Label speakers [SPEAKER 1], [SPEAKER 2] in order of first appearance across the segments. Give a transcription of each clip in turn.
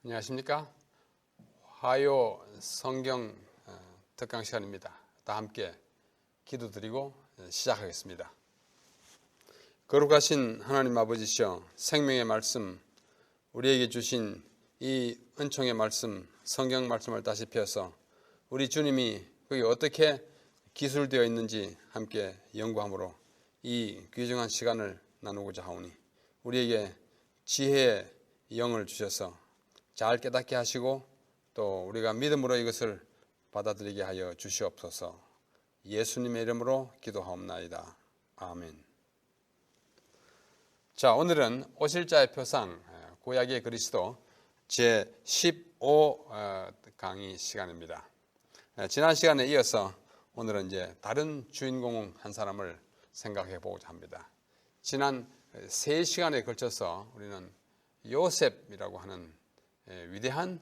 [SPEAKER 1] 안녕하십니까? 화요 성경 특강 시간입니다. 다 함께 기도드리고 시작하겠습니다. 거룩하신 하나님 아버지시여, 생명의 말씀, 우리에게 주신 이 은총의 말씀, 성경 말씀을 다시 펴서 우리 주님이 그게 어떻게 기술되어 있는지 함께 연구함으로 이 귀중한 시간을 나누고자 하오니, 우리에게 지혜의 영을 주셔서 잘 깨닫게 하시고 또 우리가 믿음으로 이것을 받아들이게 하여 주시옵소서. 예수님의 이름으로 기도하옵나이다. 아멘. 자, 오늘은 오실자의 표상, 구약의 그리스도 제15 강의 시간입니다. 지난 시간에 이어서 오늘은 이제 다른 주인공 한 사람을 생각해 보고자 합니다. 지난 3시간에 걸쳐서 우리는 요셉이라고 하는 위대한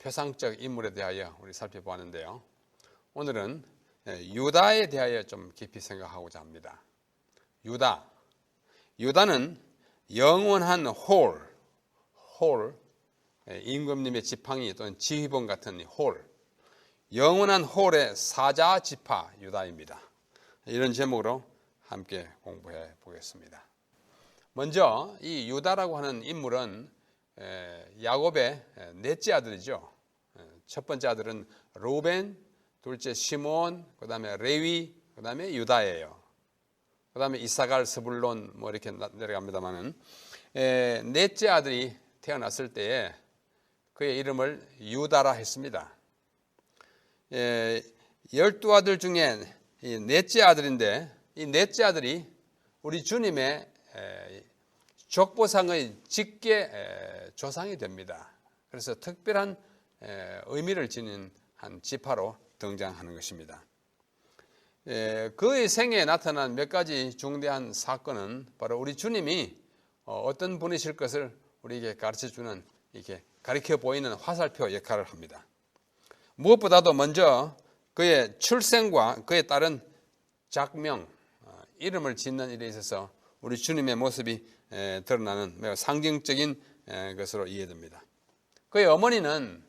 [SPEAKER 1] 표상적 인물에 대하여 우리 살펴보았는데요. 오늘은 유다에 대하여 좀 깊이 생각하고자 합니다. 유다는 영원한 홀, 임금님의 지팡이 또는 지휘봉 같은 홀, 영원한 홀의 사자 지파 유다입니다. 이런 제목으로 함께 공부해 보겠습니다. 먼저 이 유다라고 하는 인물은 야곱의 넷째 아들이죠. 첫 번째 아들은 루벤, 둘째 시몬, 그 다음에 레위, 그 다음에 유다예요. 그 다음에 이사갈, 스불론 뭐 이렇게 내려갑니다만은 넷째 아들이 태어났을 때에 그의 이름을 유다라 했습니다. 12아들 중에 이 넷째 아들인데, 이 넷째 아들이 우리 주님의 족보상의 직계 조상이 됩니다. 그래서 특별한 의미를 지닌 한 지파로 등장하는 것입니다. 그의 생애에 나타난 몇 가지 중대한 사건은 바로 우리 주님이 어떤 분이실 것을 우리에게 가르쳐주는, 이렇게 가르쳐 보이는 화살표 역할을 합니다. 무엇보다도 먼저 그의 출생과 그에 따른 작명, 이름을 짓는 일에 있어서 우리 주님의 모습이 드러나는 매우 상징적인 것으로 이해됩니다. 그의 어머니는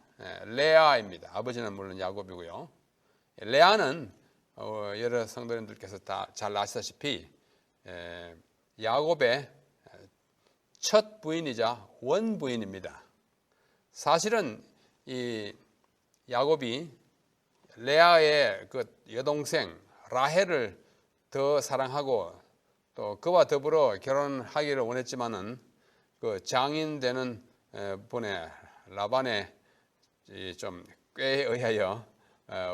[SPEAKER 1] 레아입니다. 아버지는 물론 야곱이고요. 레아는 여러 성도님들께서 다 잘 아시다시피 야곱의 첫 부인이자 원부인입니다. 사실은 이 야곱이 레아의 그 여동생 라헬을 더 사랑하고 또 그와 더불어 결혼하기를 원했지만은 그 장인 되는 분의 라반의 좀 꾀에 의하여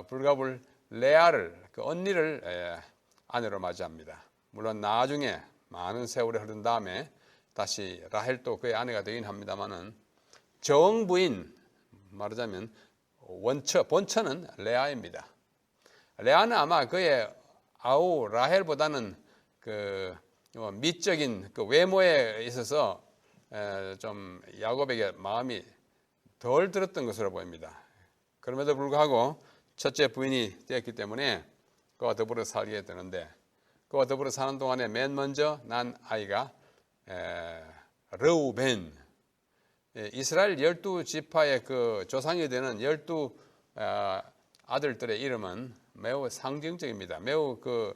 [SPEAKER 1] 불가불 레아를, 그 언니를 아내로 맞이합니다. 물론 나중에 많은 세월이 흐른 다음에 다시 라헬도 그의 아내가 되긴 합니다만은 정부인, 말하자면 본처는 레아입니다. 레아는 아마 그의 아우 라헬보다는 그 미적인 그 외모에 있어서 좀 야곱에게 마음이 덜 들었던 것으로 보입니다. 그럼에도 불구하고 첫째 부인이 되었기 때문에 그와 더불어 살게 되는데, 그와 더불어 사는 동안에 맨 먼저 난 아이가 르우벤, 이스라엘 12지파의 그 조상이 되는 12 아들들의 이름은 매우 상징적입니다. 매우 그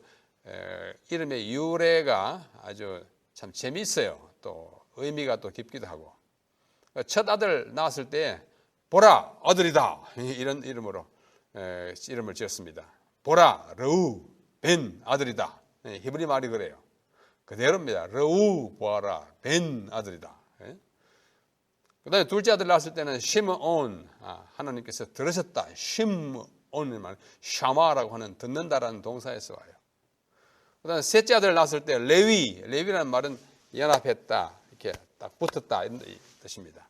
[SPEAKER 1] 이름의 유래가 아주 참 재미있어요. 또 의미가 또 깊기도 하고, 첫 아들 낳았을 때 보라 아들이다, 이런 이름으로 이름을 지었습니다. 보라 르우 벤 아들이다. 히브리 말이 그래요. 그대로입니다. 르우 보아라 벤 아들이다. 그 다음에 둘째 아들 낳았을 때는 시므온, 하나님께서 들으셨다. 시므온을 말 샤마라고 하는 듣는다라는 동사에서 와요. 그 다음에 셋째 아들 낳았을 때 레위라는 말은 연합했다, 이렇게 딱 붙었다, 이런 뜻입니다.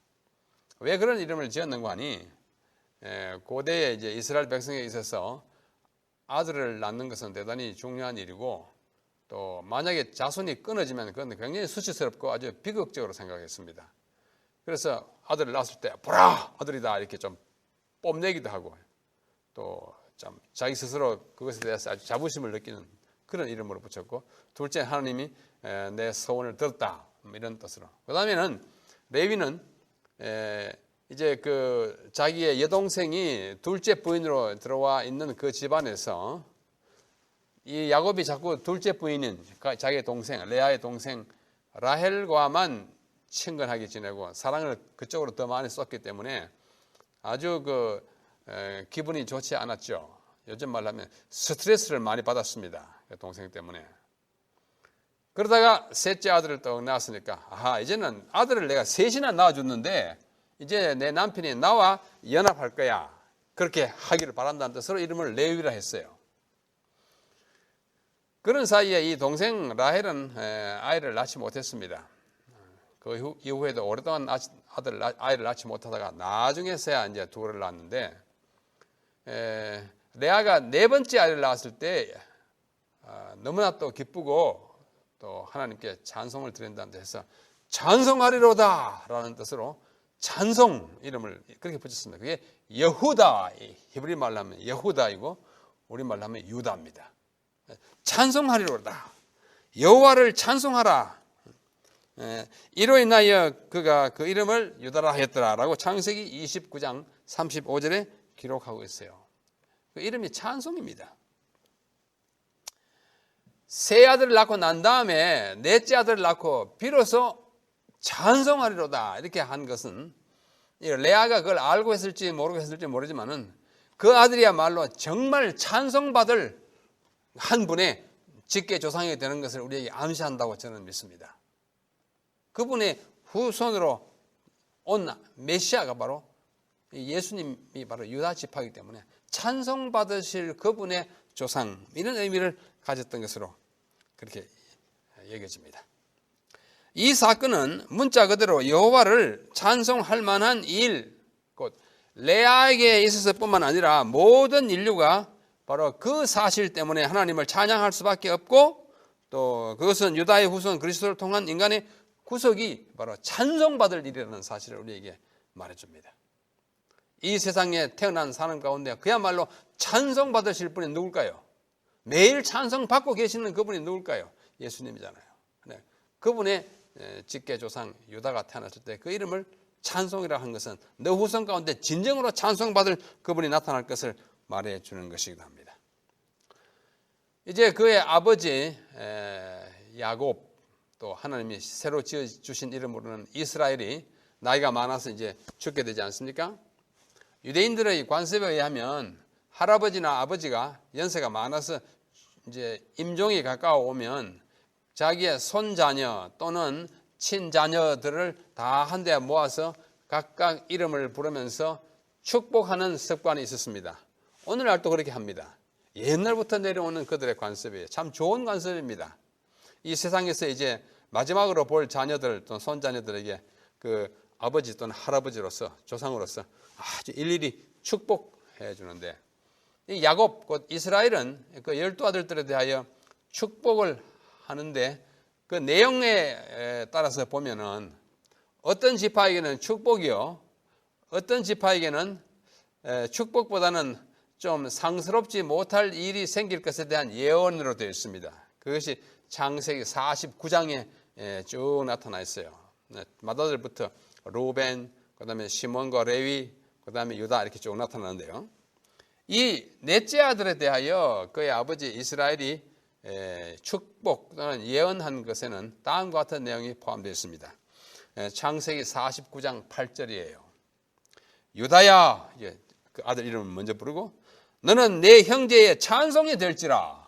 [SPEAKER 1] 왜 그런 이름을 지었는가 하니, 고대에 이제 이스라엘 백성에 있어서 아들을 낳는 것은 대단히 중요한 일이고, 또 만약에 자손이 끊어지면 그건 굉장히 수치스럽고 아주 비극적으로 생각했습니다. 그래서 아들을 낳았을 때 보라 아들이다, 이렇게 좀 뽐내기도 하고, 또 참 자기 스스로 그것에 대해서 아주 자부심을 느끼는 그런 이름으로 붙였고, 둘째 하나님이 내 소원을 들었다, 이런 뜻으로. 그 다음에는 레위는 이제 그 자기의 여동생이 둘째 부인으로 들어와 있는 그 집안에서 이 야곱이 자꾸 둘째 부인인 자기의 동생 레아의 동생 라헬과만 친근하게 지내고 사랑을 그쪽으로 더 많이 썼기 때문에 아주 기분이 좋지 않았죠. 요즘 말로 하면 스트레스를 많이 받았습니다. 그 동생 때문에. 그러다가 셋째 아들을 떡 낳았으니까 이제는 아들을 내가 셋이나 낳아줬는데 이제 내 남편이 나와 연합할 거야. 그렇게 하기를 바란다는 뜻으로 이름을 레위라 했어요. 그런 사이에 이 동생 라헬은 아이를 낳지 못했습니다. 그 이후에도 오랫동안 아이를 낳지 못하다가 나중에서야 이제 둘을 낳았는데 레아가 네 번째 아이를 낳았을 때 너무나 또 기쁘고 또 하나님께 찬송을 드린다는 데서 찬송하리로다 라는 뜻으로 찬송 이름을 그렇게 붙였습니다. 그게 여후다, 히브리 말로 하면 여후다이고 우리 말로 하면 유다입니다. 찬송하리로다, 여호와를 찬송하라. 이로 인하여 그가 그 이름을 유다라 하였더라라고 창세기 29장 35절에 기록하고 있어요. 그 이름이 찬송입니다. 세 아들을 낳고 난 다음에 넷째 아들을 낳고 비로소 찬송하리로다 이렇게 한 것은 레아가 그걸 알고 했을지 모르고 했을지 모르지만은 그 아들이야말로 정말 찬송받을 한 분의 직계 조상이 되는 것을 우리에게 암시한다고 저는 믿습니다. 그분의 후손으로 온 메시아가 바로 예수님이 바로 유다 지파이기 때문에 찬송받으실 그분의 조상 이런 의미를 가졌던 것으로 그렇게 여겨집니다. 이 사건은 문자 그대로 여호와를 찬송할 만한 일, 곧 레아에게 있어서 뿐만 아니라 모든 인류가 바로 그 사실 때문에 하나님을 찬양할 수밖에 없고 또 그것은 유다의 후손 그리스도를 통한 인간의 구속이 바로 찬송받을 일이라는 사실을 우리에게 말해줍니다. 이 세상에 태어난 사람 가운데 그야말로 찬송받으실 분이 누굴까요? 매일 찬송받고 계시는 그분이 누굴까요? 예수님이잖아요. 네. 그분의 직계 조상 유다가 태어났을 때 그 이름을 찬송이라 한 것은 너 후손 가운데 진정으로 찬송받을 그분이 나타날 것을 말해주는 것이기도 합니다. 이제 그의 아버지 야곱 또 하나님이 새로 지어주신 이름으로는 이스라엘이 나이가 많아서 이제 죽게 되지 않습니까? 유대인들의 관습에 의하면 할아버지나 아버지가 연세가 많아서 이제 임종이 가까워오면 자기의 손자녀 또는 친자녀들을 다 한데 모아서 각각 이름을 부르면서 축복하는 습관이 있었습니다. 오늘날도 그렇게 합니다. 옛날부터 내려오는 그들의 관습이에요. 참 좋은 관습입니다. 이 세상에서 이제 마지막으로 볼 자녀들 또는 손자녀들에게 그 아버지 또는 할아버지로서 조상으로서 아주 일일이 축복해 주는데 이 야곱 곧 이스라엘은 그 12아들들에 대하여 축복을 하는데 그 내용에 따라서 보면은 어떤 지파에게는 축복이요, 어떤 지파에게는 축복보다는 좀 상스럽지 못할 일이 생길 것에 대한 예언으로 되어 있습니다. 그것이 창세기 49장에 쭉 나타나 있어요. 맏아들부터 루벤, 그 다음에 시몬과 레위, 그 다음에 유다 이렇게 쭉 나타나는데요. 이 넷째 아들에 대하여 그의 아버지 이스라엘이 축복 또는 예언한 것에는 다음과 같은 내용이 포함되어 있습니다. 창세기 49장 8절이에요. 유다야, 그 아들 이름을 먼저 부르고 너는 내 형제의 찬송이 될지라.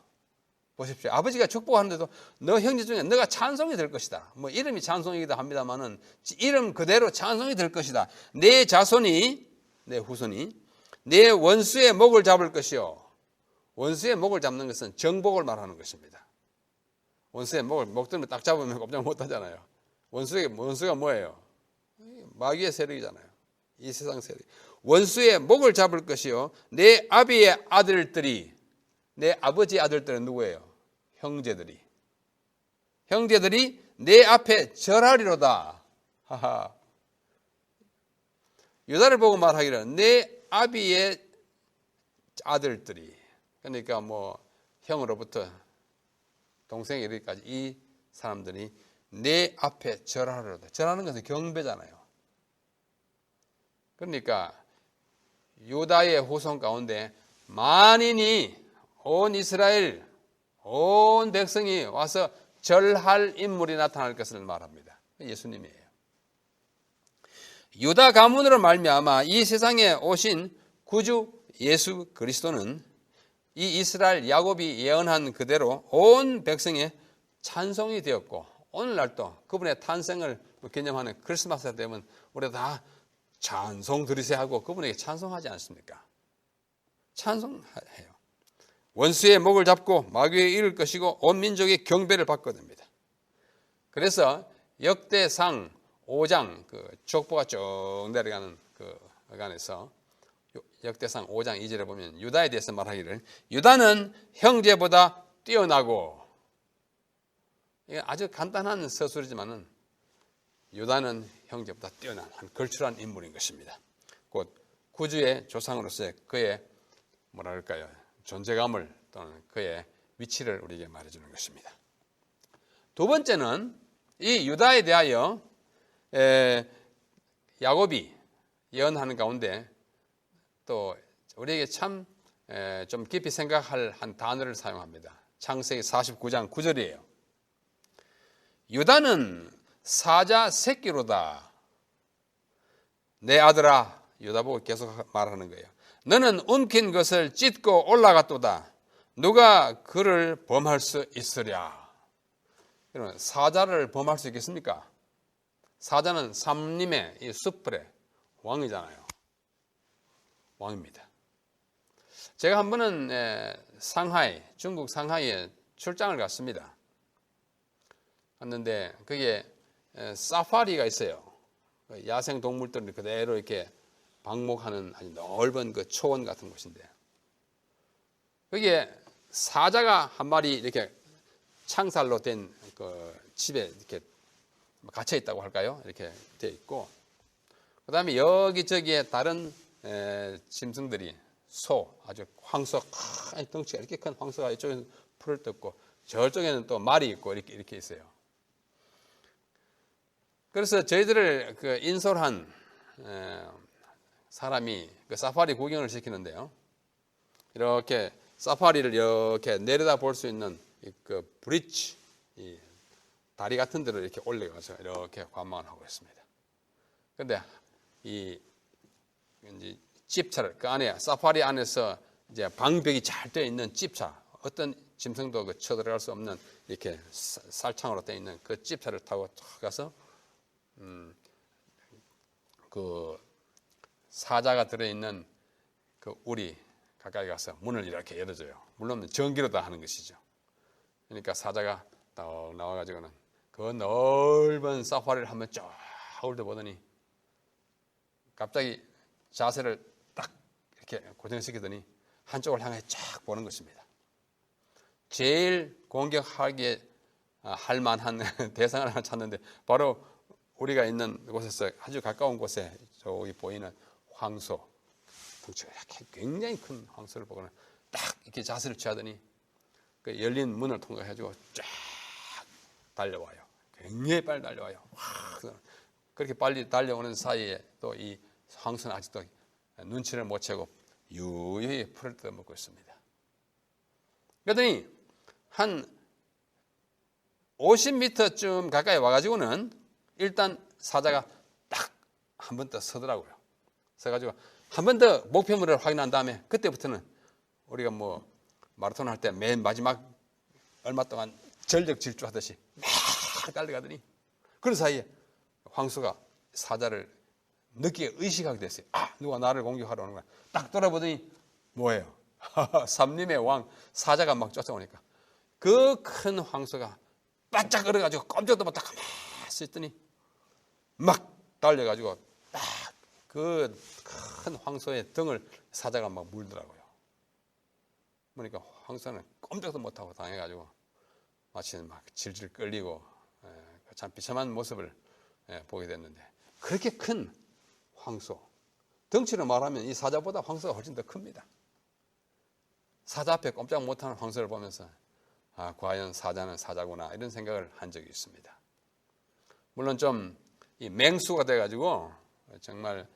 [SPEAKER 1] 보십시오. 아버지가 축복하는데도 너 형제 중에 너가 찬송이 될 것이다. 뭐 이름이 찬송이기도 합니다만은 이름 그대로 찬송이 될 것이다. 내 자손이, 내 후손이 내 원수의 목을 잡을 것이요. 원수의 목을 잡는 것은 정복을 말하는 것입니다. 원수의 목 때문에 딱 잡으면 꼼짝 못 하잖아요. 원수가 뭐예요? 마귀의 세력이잖아요. 이 세상 세력. 원수의 목을 잡을 것이요. 내 아비의 아들들이, 내 아버지의 아들들은 누구예요? 형제들이. 형제들이 내 앞에 절하리로다. 하하. 유다를 보고 말하기를 내 아비의 아들들이, 그러니까 뭐 형으로부터 동생에 이르기까지 이 사람들이 내 앞에 절하리로다. 절하는 것은 경배잖아요. 그러니까 유다의 후손 가운데 만인이 온 이스라엘 온 백성이 와서 절할 인물이 나타날 것을 말합니다. 예수님이에요. 유다 가문으로 말미암아 이 세상에 오신 구주 예수 그리스도는 이 이스라엘 야곱이 예언한 그대로 온 백성의 찬송이 되었고, 오늘날도 그분의 탄생을 기념하는 크리스마스 되면 우리가 다 찬송 드리세 하고 그분에게 찬송하지 않습니까? 찬송해요. 원수의 목을 잡고 마귀에 이를 것이고 온 민족의 경배를 받게 됩니다. 그래서 역대상 5장 그 족보가 쭉 내려가는 그 어간에서 역대상 5장 2절에 보면 유다에 대해서 말하기를 유다는 형제보다 뛰어나고, 이게 아주 간단한 서술이지만은 유다는 형제보다 뛰어난 한 걸출한 인물인 것입니다. 곧 구주의 조상으로서의 그의 뭐랄까요 존재감을 또는 그의 위치를 우리에게 말해주는 것입니다. 두 번째는 이 유다에 대하여 야곱이 예언하는 가운데 또 우리에게 참 좀 깊이 생각할 한 단어를 사용합니다. 창세기 49장 9절이에요. 유다는 사자 새끼로다. 내 아들아, 유다 보고 계속 말하는 거예요. 너는 움킨 것을 찢고 올라갔도다. 누가 그를 범할 수 있으랴. 여러분, 사자를 범할 수 있겠습니까? 사자는 삼림의 이 숲의 왕이잖아요. 왕입니다. 제가 한 번은 상하이, 중국 상하이에 출장을 갔습니다. 갔는데 그게 사파리가 있어요. 야생 동물들을 그대로 이렇게 방목하는 아주 넓은 그 초원 같은 곳인데, 거기에 사자가 한 마리 이렇게 창살로 된 그 집에 이렇게 갇혀 있다고 할까요? 이렇게 되어 있고, 그 다음에 여기저기에 다른 짐승들이 소, 아주 황소, 덩치가 이렇게 큰 황소가 이쪽에는 풀을 뜯고 저쪽에는 또 말이 있고 이렇게 있어요. 그래서 저희들을 그 인솔한 사람이 그 사파리 구경을 시키는데요. 이렇게 사파리를 이렇게 내려다 볼 수 있는 그 브릿지, 이 다리 같은 데로 이렇게 올라가서 이렇게 관망을 하고 있습니다. 그런데 이 이제 집차를 그 안에 사파리 안에서 이제 방벽이 잘 되어 있는 집차, 어떤 짐승도 그 쳐들어갈 수 없는 이렇게 살창으로 되어 있는 그 집차를 타고 가서 그 사자가 들어있는 그 우리 가까이 가서 문을 이렇게 열어줘요. 물론 전기로 다 하는 것이죠. 그러니까 사자가 딱 나와가지고는 그 넓은 사파리를 한번 쫙 훑어보더니 갑자기 자세를 딱 이렇게 고정시키더니 한쪽을 향해 쫙 보는 것입니다. 제일 공격하기에 할 만한 대상을 하나 찾는데 바로 우리가 있는 곳에서 아주 가까운 곳에 저기 보이는 황소, 덩치가 이렇게 굉장히 큰 황소를 보고는 딱 이렇게 자세를 취하더니 그 열린 문을 통과해가지고 쫙 달려와요. 굉장히 빨리 달려와요. 그렇게 빨리 달려오는 사이에 또 이 황소는 아직도 눈치를 못 채고 유유히 풀을 뜯어먹고 있습니다. 그러더니 한 50m쯤 가까이 와가지고는 일단 사자가 딱 한 번 더 서더라고요. 서가지고 한 번 더 목표물을 확인한 다음에 그때부터는 우리가 뭐 마라톤 할 때 맨 마지막 얼마 동안 전력 질주하듯이 막 달려가더니 그런 사이에 황소가 사자를 늦게 의식하게 됐어요. 누가 나를 공격하러 오는 거야. 딱 돌아보더니 뭐예요? 삼림의 왕 사자가 막 쫓아오니까 그 큰 황소가 바짝 얼어가지고 꼼짝도 못하고 가만히 있더니 막 달려가지고 딱 그 큰 황소의 등을 사자가 막 물더라고요. 그러니까 황소는 꼼짝도 못하고 당해가지고 마치 막 질질 끌리고 참 비참한 모습을 보게 됐는데, 그렇게 큰 황소, 덩치로 말하면 이 사자보다 황소가 훨씬 더 큽니다. 사자 앞에 꼼짝 못하는 황소를 보면서 과연 사자는 사자구나 이런 생각을 한 적이 있습니다. 물론 좀 이 맹수가 돼가지고 정말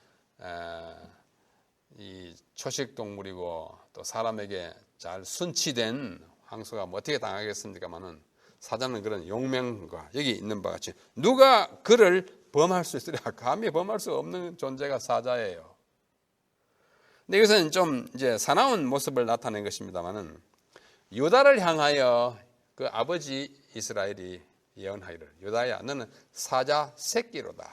[SPEAKER 1] 이 초식 동물이고 또 사람에게 잘 순치된 황소가 뭐 어떻게 당하겠습니까마는 사자는 그런 용맹과 여기 있는 바와 같이 누가 그를 범할 수 있으랴. 감히 범할 수 없는 존재가 사자예요. 근데 이것은 좀 이제 사나운 모습을 나타낸 것입니다만은 유다를 향하여 그 아버지 이스라엘이 예언하기를 유다야 너는 사자 새끼로다.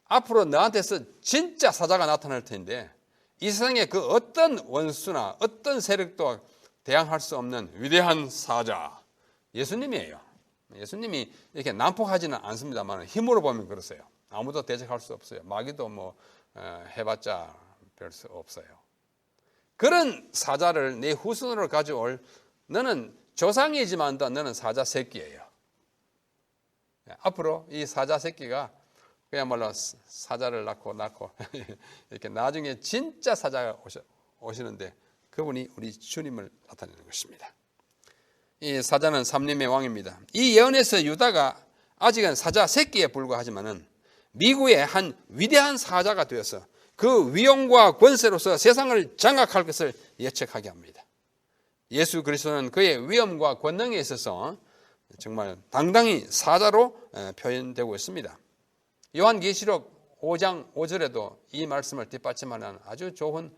[SPEAKER 1] 앞으로 너한테서 진짜 사자가 나타날 텐데 이 세상에 그 어떤 원수나 어떤 세력도 대항할 수 없는 위대한 사자 예수님이에요. 예수님이 이렇게 난폭하지는 않습니다만 힘으로 보면 그렇어요. 아무도 대적할 수 없어요. 마귀도 뭐 해봤자 별 수 없어요. 그런 사자를 내 후손으로 가져올 너는 조상이지만도 너는 사자 새끼예요. 앞으로 이 사자 새끼가 그야말로 사자를 낳고 이렇게 나중에 진짜 사자가 오시는데 그분이 우리 주님을 나타내는 것입니다. 이 사자는 삼림의 왕입니다. 이 예언에서 유다가 아직은 사자 새끼에 불과하지만은 미국의 한 위대한 사자가 되어서 그 위엄과 권세로서 세상을 장악할 것을 예측하게 합니다. 예수 그리스도는 그의 위엄과 권능에 있어서 정말 당당히 사자로 표현되고 있습니다. 요한계시록 5장 5절에도 이 말씀을 뒷받침하는 아주 좋은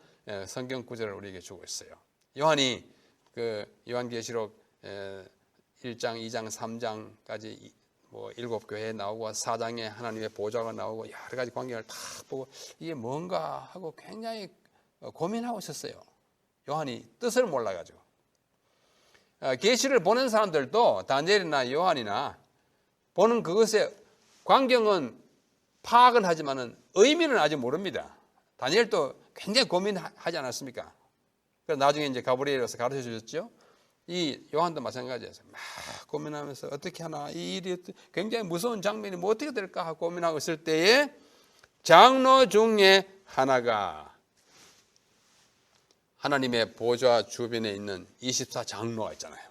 [SPEAKER 1] 성경 구절을 우리에게 주고 있어요. 요한이 그 요한계시록 1장, 2장, 3장까지 뭐 7교회에 나오고 4장에 하나님의 보좌가 나오고 여러 가지 광경을 다 보고 이게 뭔가 하고 굉장히 고민하고 있었어요. 요한이 뜻을 몰라가지고. 계시를 보는 사람들도 다니엘이나 요한이나 보는 그것의 광경은 파악은 하지만은 의미는 아직 모릅니다. 다니엘도 굉장히 고민하지 않았습니까? 그래서 나중에 이제 가브리엘이 와서 가르쳐 주셨죠. 이 요한도 마찬가지예요. 막 고민하면서 어떻게 하나 이 일이 굉장히 무서운 장면이 뭐 어떻게 될까 하고 고민하고 있을 때에 장로 중에 하나가 하나님의 보좌 주변에 있는 24장로가 있잖아요.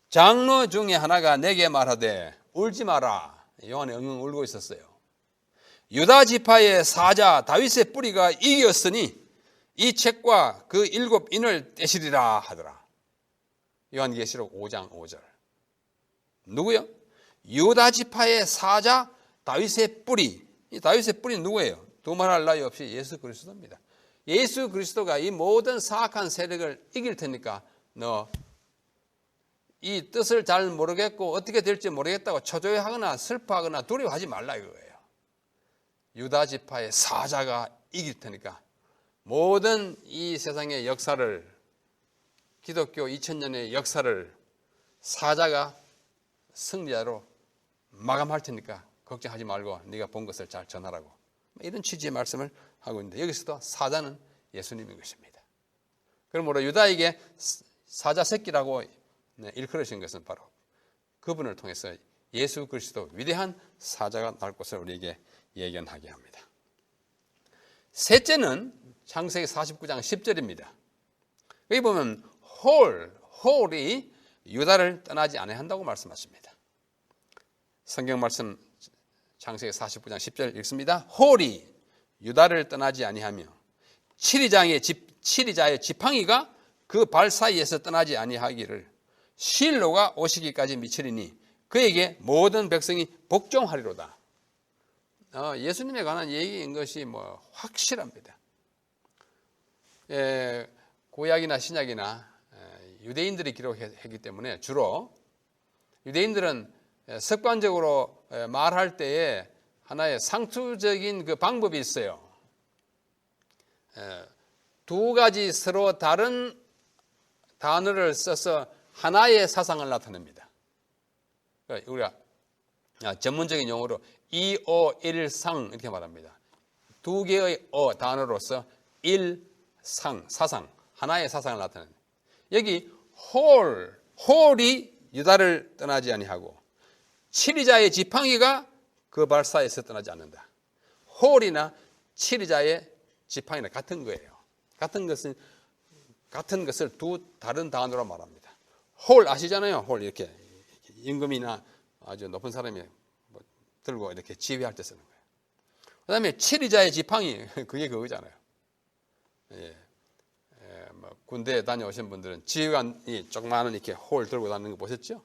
[SPEAKER 1] 장로 중에 하나가 내게 말하되 울지 마라. 요한이 엉엉 울고 있었어요. 유다 지파의 사자 다윗의 뿌리가 이겼으니 이 책과 그 7인을 떼시리라 하더라. 요한계시록 5장 5절. 누구요? 유다 지파의 사자 다윗의 뿌리. 이 다윗의 뿌리는 누구예요? 두말할 나위 없이 예수 그리스도입니다. 예수 그리스도가 이 모든 사악한 세력을 이길 테니까 너 이 뜻을 잘 모르겠고 어떻게 될지 모르겠다고 초조해하거나 슬퍼하거나 두려워하지 말라 이거예요. 유다 지파의 사자가 이길 테니까 모든 이 세상의 역사를 기독교 2000년의 역사를 사자가 승리자로 마감할 테니까 걱정하지 말고 네가 본 것을 잘 전하라고 이런 취지의 말씀을 하고 있는데 여기서도 사자는 예수님인 것입니다. 그러므로 유다에게 사자 새끼라고 일컬으신 것은 바로 그분을 통해서 예수 그리스도 위대한 사자가 날 것을 우리에게 예견하게 합니다. 셋째는 창세기 49장 10절입니다. 여기 보면 홀이 유다를 떠나지 아니한다고 말씀하십니다. 성경 말씀 창세기 49장 10절 읽습니다. 홀이 유다를 떠나지 아니하며 칠이자의 지팡이가 그 발 사이에서 떠나지 아니하기를 실로가 오시기까지 미치리니 그에게 모든 백성이 복종하리로다. 예수님에 관한 얘기인 것이 뭐 확실합니다. 구약이나 신약이나 유대인들이 기록했기 때문에 주로 유대인들은 습관적으로 말할 때에 하나의 상투적인 그 방법이 있어요. 두 가지 서로 다른 단어를 써서 하나의 사상을 나타냅니다. 우리가 전문적인 용어로 이오일상 이렇게 말합니다. 두 개의 단어로서 일상, 사상, 하나의 사상을 나타냅니다. 여기 홀이 유다를 떠나지 아니하고 칠이자의 지팡이가 그 발 사이에서 떠나지 않는다. 홀이나 칠이자의 지팡이는 같은 거예요. 같은 것을 두 다른 단어로 말합니다. 홀 아시잖아요. 홀 이렇게 임금이나 아주 높은 사람이 들고 이렇게 지휘할 때 쓰는 거예요. 그다음에 7위자의 지팡이 그게 그거잖아요. 뭐 군대에 다녀오신 분들은 지휘관이 조그마한 이렇게 홀 들고 다니는 거 보셨죠?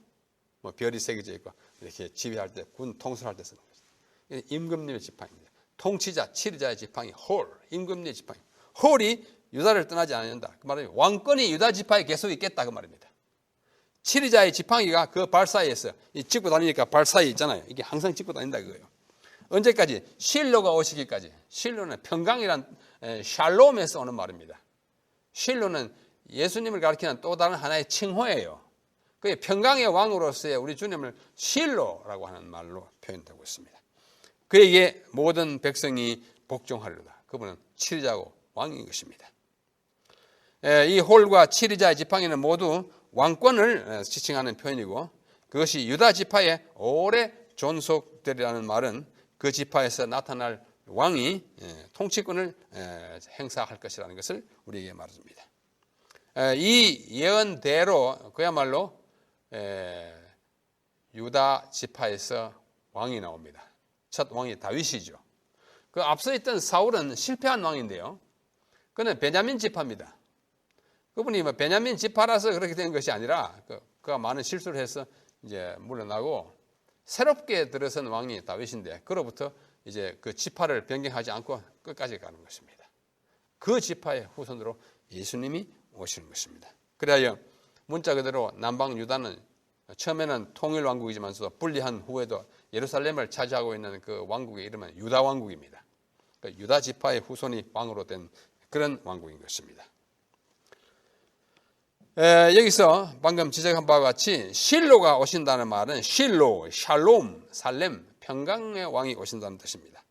[SPEAKER 1] 뭐 별이 새겨져 있고 이렇게 지휘할 때 군 통솔할 때 쓰는 거죠. 임금님의 지팡이입니다. 통치자 7위자의 지팡이 홀, 임금님의 지팡이. 홀이 유다를 떠나지 않는다. 그 말은 왕권이 유다 지파에 계속 있겠다 그 말입니다. 7위자의 지팡이가 그 발 사이에 있어요. 이 짚고 다니니까 발 사이에 있잖아요. 이게 항상 짚고 다닌다 그거예요. 언제까지? 실로가 오시기까지. 실로는 평강이란 샬롬에서 오는 말입니다. 실로는 예수님을 가리키는 또 다른 하나의 칭호예요. 그게 평강의 왕으로서의 우리 주님을 실로라고 하는 말로 표현되고 있습니다. 그에게 모든 백성이 복종하리로다. 그분은 7위자고 왕인 것입니다. 이 홀과 7위자의 지팡이는 모두 왕권을 지칭하는 표현이고 그것이 유다 지파에 오래 존속되리라는 말은 그 지파에서 나타날 왕이 통치권을 행사할 것이라는 것을 우리에게 말해줍니다. 이 예언대로 그야말로 유다 지파에서 왕이 나옵니다. 첫 왕이 다윗이죠. 그 앞서 있던 사울은 실패한 왕인데요. 그는 베냐민 지파입니다. 그분이 뭐 베냐민 지파라서 그렇게 된 것이 아니라 그가 많은 실수를 해서 이제 물러나고 새롭게 들어선 왕이 다윗인데 그로부터 이제 그 지파를 변경하지 않고 끝까지 가는 것입니다. 그 지파의 후손으로 예수님이 오시는 것입니다. 그래야 문자 그대로 남방 유다는 처음에는 통일 왕국이지만서 분리한 후에도 예루살렘을 차지하고 있는 그 왕국의 이름은 유다 왕국입니다. 유다 지파의 후손이 왕으로 된 그런 왕국인 것입니다. 여기서 방금 지적한 바와 같이 실로가 오신다는 말은 실로, 샬롬, 살렘, 평강의 왕이 오신다는 뜻입니다.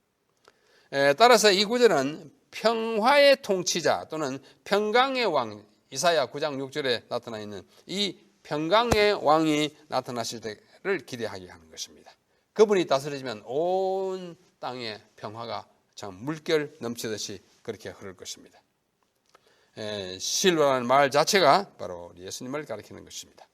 [SPEAKER 1] 따라서 이 구절은 평화의 통치자 또는 평강의 왕, 이사야 9장 6절에 나타나 있는 이 평강의 왕이 나타나실 때를 기대하게 하는 것입니다. 그분이 다스리시면 온 땅에 평화가 참 물결 넘치듯이 그렇게 흐를 것입니다. 실로라는 말 자체가 바로 예수님을 가리키는 것입니다.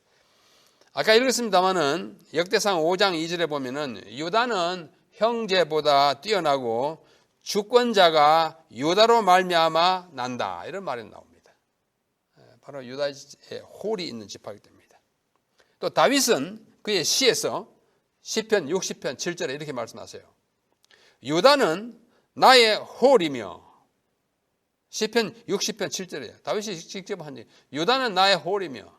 [SPEAKER 1] 아까 읽었습니다마는 역대상 5장 2절에 보면은 유다는 형제보다 뛰어나고 주권자가 유다로 말미암아 난다 이런 말이 나옵니다. 바로 유다의 홀이 있는 지파이기 때문입니다. 또 다윗은 그의 시에서 시편 60편 7절에 이렇게 말씀하세요. 유다는 나의 홀이며 시편 60편 7절이에요. 다윗이 직접 한 얘기. 유다는 나의 홀이며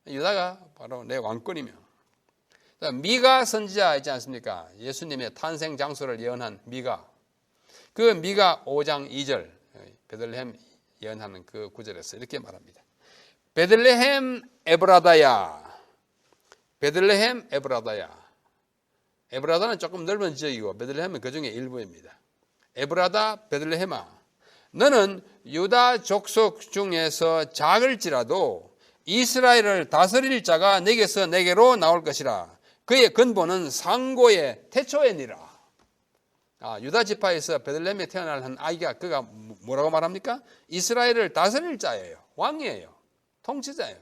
[SPEAKER 1] 유다가 바로 내 왕권이며. 미가 선지자 있지 않습니까? 예수님의 탄생 장소를 예언한 미가. 그 미가 5장 2절 베들레헴 예언하는 그 구절에서 이렇게 말합니다. 베들레헴 에브라다야. 베들레헴 에브라다야. 에브라다는 조금 넓은 지역이고 베들레헴은 그 중에 일부입니다. 에브라다 베들레헴아. 너는 유다 족속 중에서 작을지라도 이스라엘을 다스릴 자가 내게서 내게로 나올 것이라. 그의 근본은 상고의 태초에니라. 유다 지파에서 베들레헴에 태어날 한 아이가 그가 뭐라고 말합니까? 이스라엘을 다스릴 자예요. 왕이에요. 통치자예요.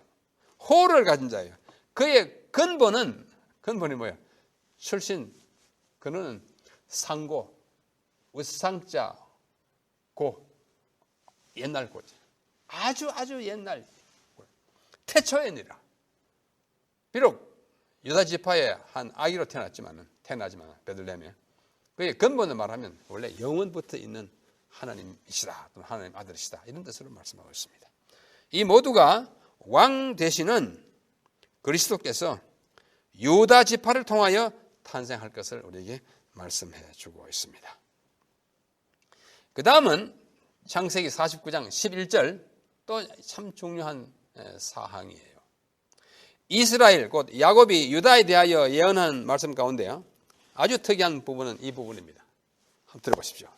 [SPEAKER 1] 호를 가진 자예요. 그의 근본이 뭐예요? 출신 그는 상고, 우상자 고, 옛날 고지. 아주 옛날 태초에니라. 비록 유다 지파의 한 아기로 태어나지만 베들레헴에 그의 근본을 말하면 원래 영원부터 있는 하나님이시다, 또는 하나님 아들이시다 이런 뜻으로 말씀하고 있습니다. 이 모두가 왕 되시는 그리스도께서 유다 지파를 통하여 탄생할 것을 우리에게 말씀해 주고 있습니다. 그 다음은 창세기 49장 11절 또 참 중요한 사항이에요. 이스라엘 곧 야곱이 유다에 대하여 예언한 말씀 가운데요. 아주 특이한 부분은 이 부분입니다. 한번 들어보십시오.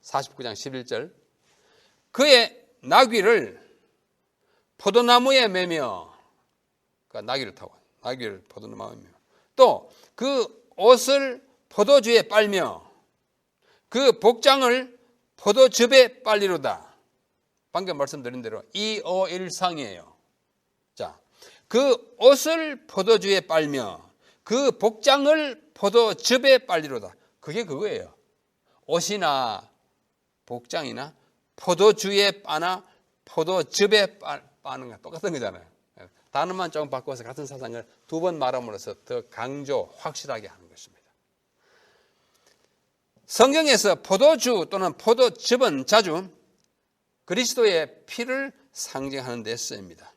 [SPEAKER 1] 49장 11절 그의 나귀를 포도나무에 매며 그러니까 나귀를 타고 나귀를 포도나무에 매며 또 그 옷을 포도주에 빨며 그 복장을 포도즙에 빨리로다. 방금 말씀드린 대로 2-5-1상이에요. 자, 그 옷을 포도주에 빨며 그 복장을 포도즙에 빨리로다. 그게 그거예요. 옷이나 복장이나 포도주의 바나 포도즙에 빠는 거 똑같은 거잖아요. 단어만 조금 바꿔서 같은 사상을 두 번 말함으로써 더 강조, 확실하게 하는 것입니다. 성경에서 포도주 또는 포도즙은 자주 그리스도의 피를 상징하는 데 쓰입니다.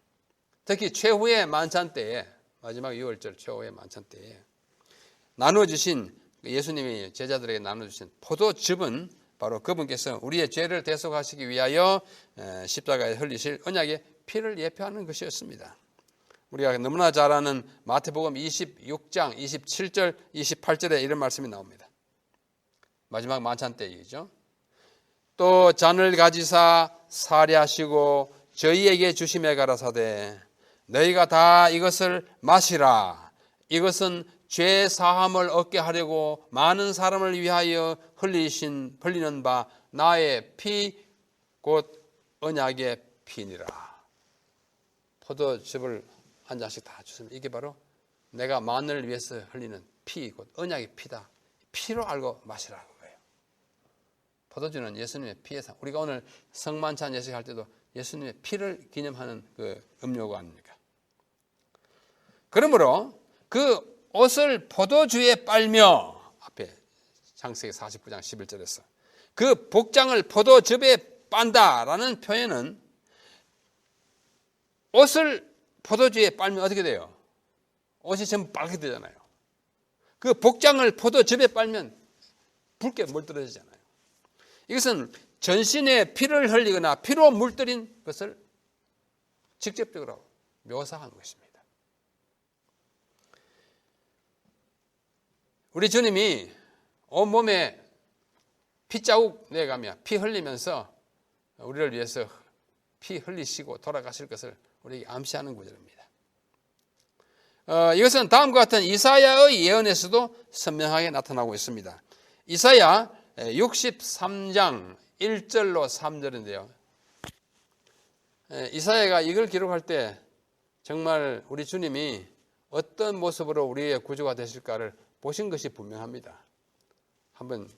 [SPEAKER 1] 특히 최후의 만찬 때에, 마지막 6월절 최후의 만찬 때에 나눠주신, 예수님이 제자들에게 나눠주신 포도즙은 바로 그분께서 우리의 죄를 대속하시기 위하여 십자가에 흘리실 언약의 피를 예표하는 것이었습니다. 우리가 너무나 잘 아는 마태복음 26장 27절 28절에 이런 말씀이 나옵니다. 마지막 만찬 때이죠. 또 잔을 가지사 사례하시고 저희에게 주심에 가라사대 너희가 다 이것을 마시라. 이것은 죄 사함을 얻게 하려고 많은 사람을 위하여 흘리는 바 나의 피 곧 언약의 피니라. 포도즙을 한 잔씩 다 주시면 이게 바로 내가 만을 위해서 흘리는 피 곧 언약의 피다. 피로 알고 마시라는 거예요. 포도주는 예수님의 피의 상. 우리가 오늘 성만찬 예식할 때도 예수님의 피를 기념하는 그 음료가 아닙니까? 그러므로 그 옷을 포도주에 빨며 앞에 창세기 49장 11절에서 그 복장을 포도즙에 빤다라는 표현은 옷을 포도주에 빨면 어떻게 돼요? 옷이 전부 빨게 되잖아요. 그 복장을 포도즙에 빨면 붉게 물들어지잖아요. 이것은 전신에 피를 흘리거나 피로 물들인 것을 직접적으로 묘사한 것입니다. 우리 주님이 온몸에 피자국 내가며 피 흘리면서 우리를 위해서 피 흘리시고 돌아가실 것을 우리에게 암시하는 구절입니다. 이것은 다음과 같은 이사야의 예언에서도 선명하게 나타나고 있습니다. 이사야 63장 1절로 3절인데요. 이사야가 이걸 기록할 때 정말 우리 주님이 어떤 모습으로 우리의 구주가 되실까를 보신 것이 분명합니다. 한번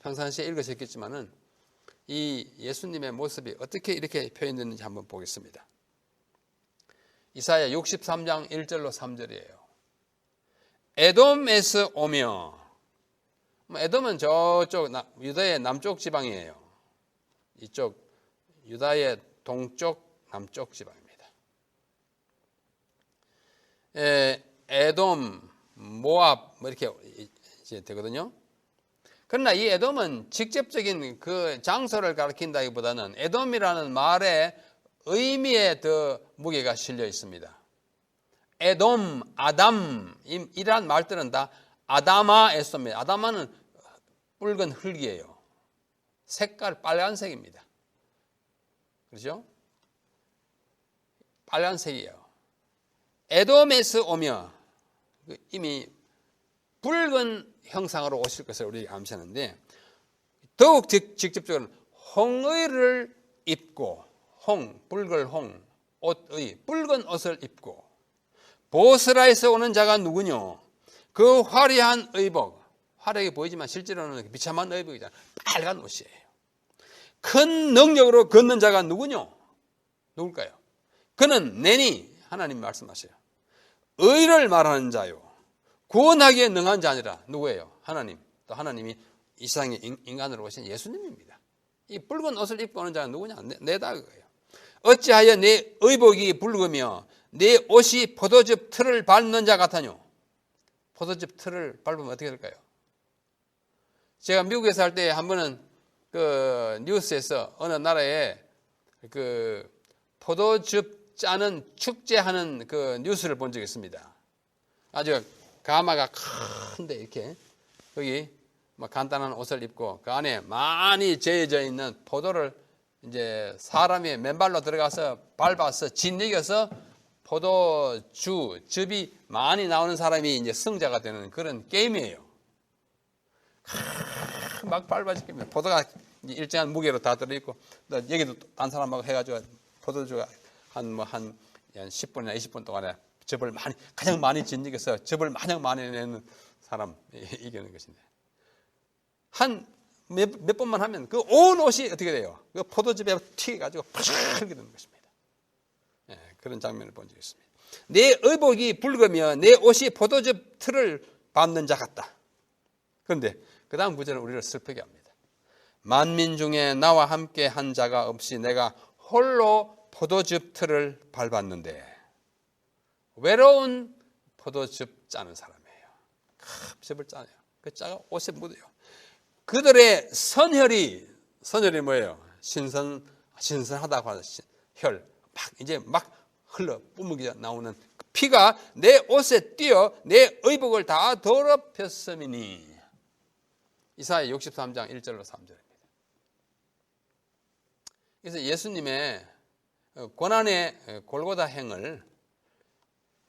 [SPEAKER 1] 평상시에 읽으셨겠지만은 이 예수님의 모습이 어떻게 이렇게 표현됐는지 한번 보겠습니다. 이사야 63장 1절로 3절이에요. 에돔에서 오며, 에돔은 저쪽 유다의 남쪽 지방이에요. 이쪽 유다의 동쪽 남쪽 지방입니다. 에돔, 모압 이렇게 이제 되거든요. 그러나 이 에돔은 직접적인 그 장소를 가리킨다기보다는 에돔이라는 말에 의미에 더 무게가 실려 있습니다. 에돔, 아담이란 말들은 다 아다마에서입니다. 아다마는 붉은 흙이에요. 색깔 빨간색입니다. 그렇죠? 빨간색이에요. 에돔에서 오며 이미 붉은 형상으로 오실 것을 우리에게 암시하는데 더욱 직접적으로 홍의를 입고 붉은 홍, 옷의 붉은 옷을 입고 보스라에서 오는 자가 누구뇨? 그 화려한 의복, 화려하게 보이지만 실제로는 비참한 의복이잖아요. 빨간 옷이에요. 큰 능력으로 걷는 자가 누구뇨? 누굴까요? 그는 내니 하나님 말씀하세요. 의를 말하는 자요. 구원하기에 능한 자 아니라 누구예요? 하나님. 또 하나님이 이 세상에 인간으로 오신 예수님입니다. 이 붉은 옷을 입고 오는 자가 누구냐? 내다 그거예요. 어찌하여 내 의복이 붉으며 내 옷이 포도즙 틀을 밟는 자 같으뇨? 포도즙 틀을 밟으면 어떻게 될까요? 제가 미국에서 할 때 한 번은 그 뉴스에서 어느 나라에 그 포도즙 짜는 축제하는 그 뉴스를 본 적이 있습니다. 아주 가마가 큰데 이렇게 거기 뭐 간단한 옷을 입고 그 안에 많이 재져 있는 포도를 이제 사람이 맨발로 들어가서 밟아서 짓이겨서 포도즙이 많이 나오는 사람이 이제 승자가 되는 그런 게임이에요. 막 밟아지면 포도가 일정한 무게로 다 들어있고 여기도 딴 사람하고 해가지고 포도주가 한 10분이나 20분 동안에 즙을 가장 많이 짓이겨서 즙을 가장 많이 내는 사람 이기는 것인데 몇 번만 하면 그 온 옷이 어떻게 돼요? 그 포도즙에 튀겨가지고 푸르게 되는 것입니다. 예, 그런 장면을 본 적이 있습니다. 내 의복이 붉으며 내 옷이 포도즙 틀을 밟는 자 같다. 그런데 그 다음 구절은 우리를 슬프게 합니다. 만민 중에 나와 함께 한 자가 없이 내가 홀로 포도즙 틀을 밟았는데, 외로운 포도즙 짜는 사람이에요. 즙을 짜네요. 그 짜가 옷에 묻어요. 그들의 선혈이 뭐예요? 신선하다고 하는 혈, 이제 막 흘러 뿜어져 나오는 피가 내 옷에 띄어 내 의복을 다 더럽혔음이니. 이사야 63장 1절로 3절입니다. 그래서 예수님의 고난의 골고다 행을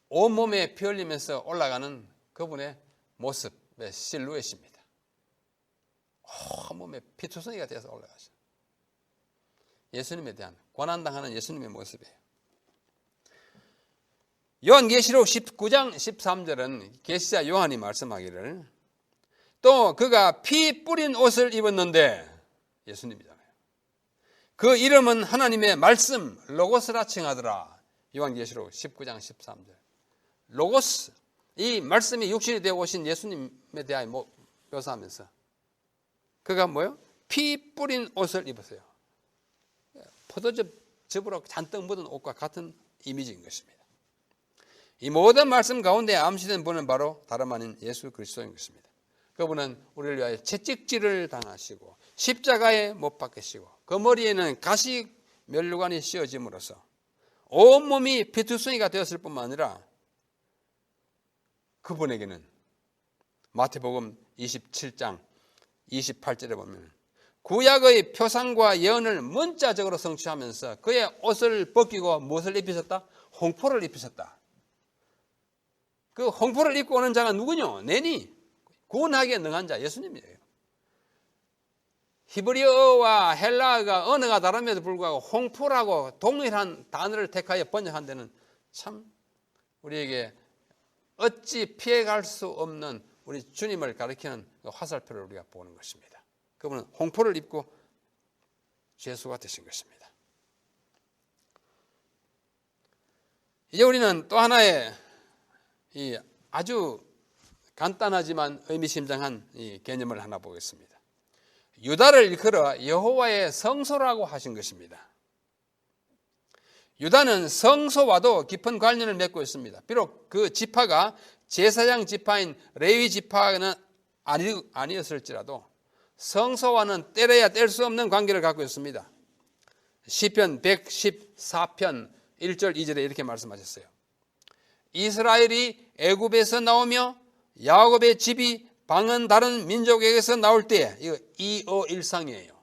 [SPEAKER 1] 온몸에 피 흘리면서 올라가는 그분의 모습의 실루엣입니다. 온몸에 피투성이가 되어서 올라가죠. 예수님에 대한 고난당하는 예수님의 모습이에요. 요한계시록 19장 13절은 계시자 요한이 말씀하기를, 또 그가 피 뿌린 옷을 입었는데, 예수님이잖아요. 그 이름은 하나님의 말씀 로고스라 칭하더라. 요한계시록 19장 13절. 로고스, 이 말씀이 육신이 되어 오신 예수님에 대하여 묘사하면서 그가 뭐요? 피 뿌린 옷을 입었어요. 포도즙으로 잔뜩 묻은 옷과 같은 이미지인 것입니다. 이 모든 말씀 가운데 암시된 분은 바로 다름 아닌 예수 그리스도인 것입니다. 그분은 우리를 위하여 채찍질을 당하시고 십자가에 못 박히시고 그 머리에는 가시 면류관이 씌워짐으로써 온몸이 피투성이가 되었을 뿐만 아니라, 그분에게는 마태복음 27장 28절에 보면 구약의 표상과 예언을 문자적으로 성취하면서 그의 옷을 벗기고 무엇을 입히셨다? 홍포를 입히셨다. 그 홍포를 입고 오는 자가 누구냐? 내니 구원하기에 능한 자, 예수님이에요. 히브리어와 헬라어가 언어가 다름에도 불구하고 홍포라고 동일한 단어를 택하여 번역한 데는 참 우리에게 어찌 피해갈 수 없는 우리 주님을 가리키는 화살표를 우리가 보는 것입니다. 그분은 홍포를 입고 죄수가 되신 것입니다. 이제 우리는 또 하나의 이 아주 간단하지만 의미심장한 이 개념을 하나 보겠습니다. 유다를 일컬어 여호와의 성소라고 하신 것입니다. 유다는 성소와도 깊은 관련을 맺고 있습니다. 비록 그 지파가 제사장 지파인 레위 지파는 아니었을지라도 성소와는 떼려야 뗄 수 없는 관계를 갖고 있습니다. 시편 114편 1절 2절에 이렇게 말씀하셨어요. 이스라엘이 애굽에서 나오며 야곱의 집이 방은 다른 민족에게서 나올 때, 이거 이어일상이에요.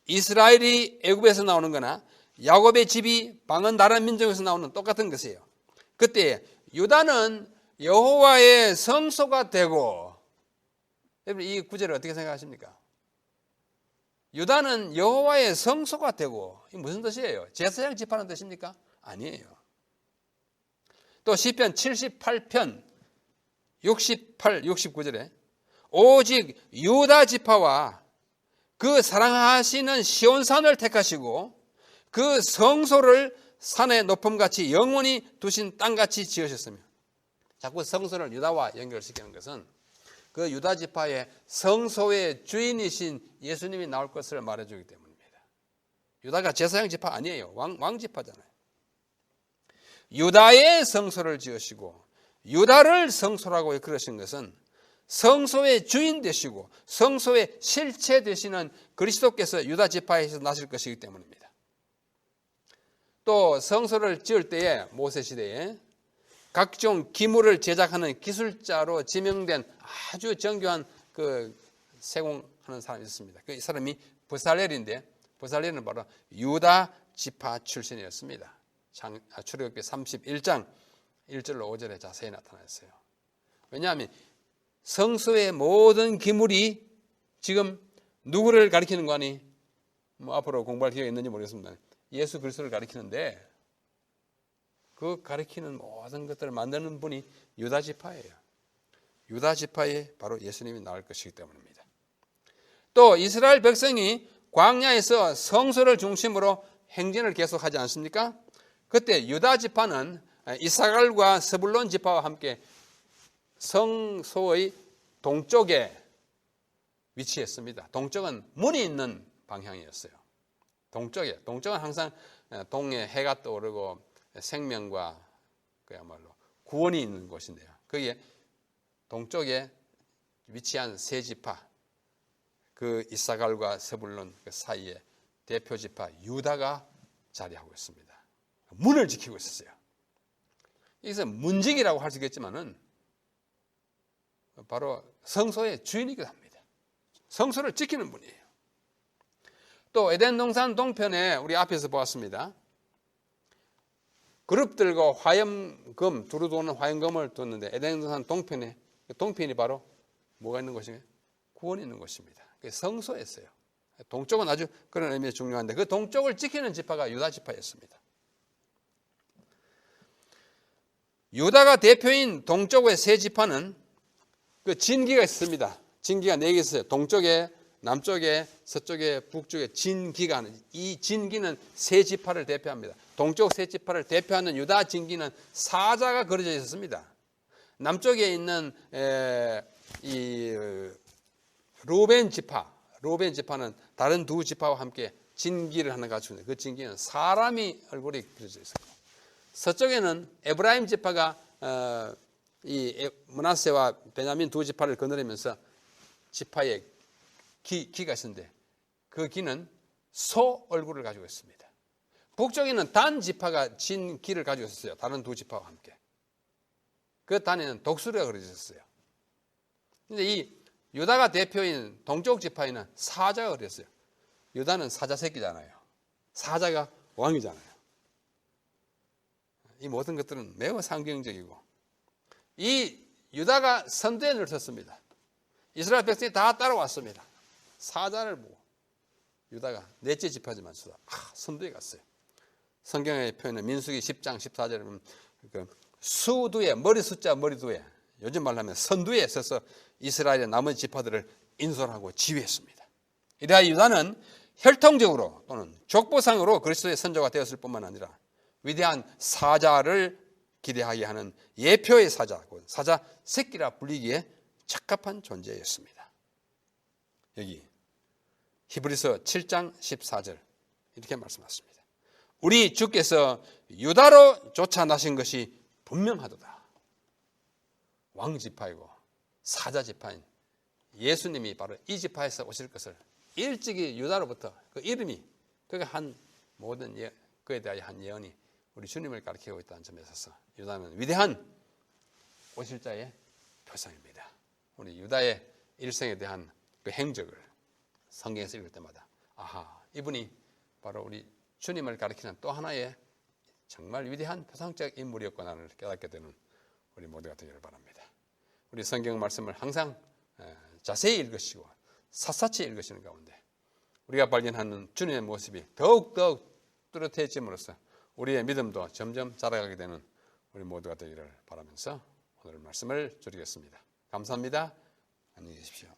[SPEAKER 1] 이스라엘이 애굽에서 나오는 거나 야곱의 집이 방은 다른 민족에서 나오는 똑같은 것이에요. 그때 유다는 여호와의 성소가 되고, 여러분 이 구절을 어떻게 생각하십니까? 유다는 여호와의 성소가 되고, 이게 무슨 뜻이에요? 제사장 지파는 뜻입니까? 아니에요. 또 시편 78편 68, 69절에 오직 유다 지파와 그 사랑하시는 시온산을 택하시고 그 성소를 산의 높음같이 영원히 두신 땅같이 지으셨으며, 자꾸 성소를 유다와 연결시키는 것은 그 유다 지파의 성소의 주인이신 예수님이 나올 것을 말해주기 때문입니다. 유다가 제사장 지파 아니에요. 왕 지파잖아요. 유다의 성소를 지으시고 유다를 성소라고 일컬으신 것은 성소의 주인 되시고 성소의 실체 되시는 그리스도께서 유다 지파에서 나실 것이기 때문입니다. 또 성소를 지을 때에 모세 시대에 각종 기물을 제작하는 기술자로 지명된 아주 정교한 그 세공하는 사람이 있습니다. 그 사람이 부살렐인데, 부살렐은 바로 유다 지파 출신이었습니다. 출애굽기 31장 1절로 5절에 자세히 나타났어요. 왜냐하면 성소의 모든 기물이 지금 누구를 가리키는 거 아니? 앞으로 공부할 기회가 있는지 모르겠습니다. 예수 그리스도를 가리키는데, 그 가리키는 모든 것들을 만드는 분이 유다 지파예요. 유다 지파에 바로 예수님이 나올 것이기 때문입니다. 또 이스라엘 백성이 광야에서 성소를 중심으로 행진을 계속하지 않습니까? 그때 유다 지파는 이사갈과 스불론 지파와 함께 성소의 동쪽에 위치했습니다. 동쪽은 문이 있는 방향이었어요. 동쪽은 항상 동에 해가 떠오르고 생명과 그야말로 구원이 있는 곳인데요. 거기에 동쪽에 위치한 세 지파, 그 이사갈과 스불론 그 사이에 대표 지파 유다가 자리하고 있습니다. 문을 지키고 있었어요. 여기서 문지기라고 할 수 있겠지만은 바로 성소의 주인이기도 합니다. 성소를 지키는 분이에요. 또 에덴 동산 동편에 우리 앞에서 보았습니다. 그룹 들고 화염금, 두루 도는 화염금을 뒀는데 에덴 동산 동편에, 동편이 바로 뭐가 있는 곳이에요? 구원이 있는 곳입니다. 성소였어요. 동쪽은 아주 그런 의미가 중요한데 그 동쪽을 지키는 지파가 유다 지파였습니다. 유다가 대표인 동쪽의 세 지파는 그 진기가 있습니다. 진기가 4개 있어요. 동쪽에, 남쪽에, 서쪽에, 북쪽에 진기가, 이 진기는 세 지파를 대표합니다. 동쪽 세 지파를 대표하는 유다 진기는 사자가 그려져 있었습니다. 남쪽에 있는 이 루벤 지파는 다른 두 지파와 함께 진기를 하나 갖추는데 그 진기는 사람이 얼굴이 그려져 있었고, 서쪽에는 에브라임 지파가 이 므낫세와 베냐민 두 지파를 거느리면서 지파의 기가 있었는데 그 기는 소 얼굴을 가지고 있습니다. 북쪽에는 단 지파가 진 기를 가지고 있었어요. 다른 두 지파와 함께. 그 단에는 독수리가 그려져 있었어요. 근데 이 유다가 대표인 동쪽 지파에는 사자가 그렸어요. 유다는 사자 새끼잖아요. 사자가 왕이잖아요. 이 모든 것들은 매우 상징적이고, 이 유다가 선두에 늘섰습니다. 이스라엘 백성이 다 따라왔습니다. 사자를 보고 유다가 넷째 지파지만 선두에 갔어요. 성경의 표현은 민수기 10장 14절에 보면 그 수두에, 머리 숫자 머리두에, 요즘 말로 하면 선두에 서서 이스라엘의 나머지 지파들을 인솔하고 지휘했습니다. 이러한 유다는 혈통적으로 또는 족보상으로 그리스도의 선조가 되었을 뿐만 아니라 위대한 사자를 기대하게 하는 예표의 사자 새끼라 불리기에 적합한 존재였습니다. 여기 히브리서 7장 14절 이렇게 말씀하셨습니다. 우리 주께서 유다로 쫓아나신 것이 분명하도다. 왕지파이고 사자지파인 예수님이 바로 이 지파에서 오실 것을 일찍이 유다로부터 그 이름이 그가 한 모든 그에 대하여 한 예언이 우리 주님을 가리키고 있다는 점에 있어서 유다는 위대한 오실 자의 표상입니다. 우리 유다의 일생에 대한 그 행적을 성경에서 읽을 때마다 이분이 바로 우리 주님을 가리키는 또 하나의 정말 위대한 표상적 인물이었구나를 깨닫게 되는 우리 모두가 되기를 바랍니다. 우리 성경 말씀을 항상 자세히 읽으시고 샅샅이 읽으시는 가운데 우리가 발견하는 주님의 모습이 더욱더욱 뚜렷해짐으로써 우리의 믿음도 점점 자라가게 되는 우리 모두가 되기를 바라면서 오늘 말씀을 줄이겠습니다. 감사합니다. 안녕히 계십시오.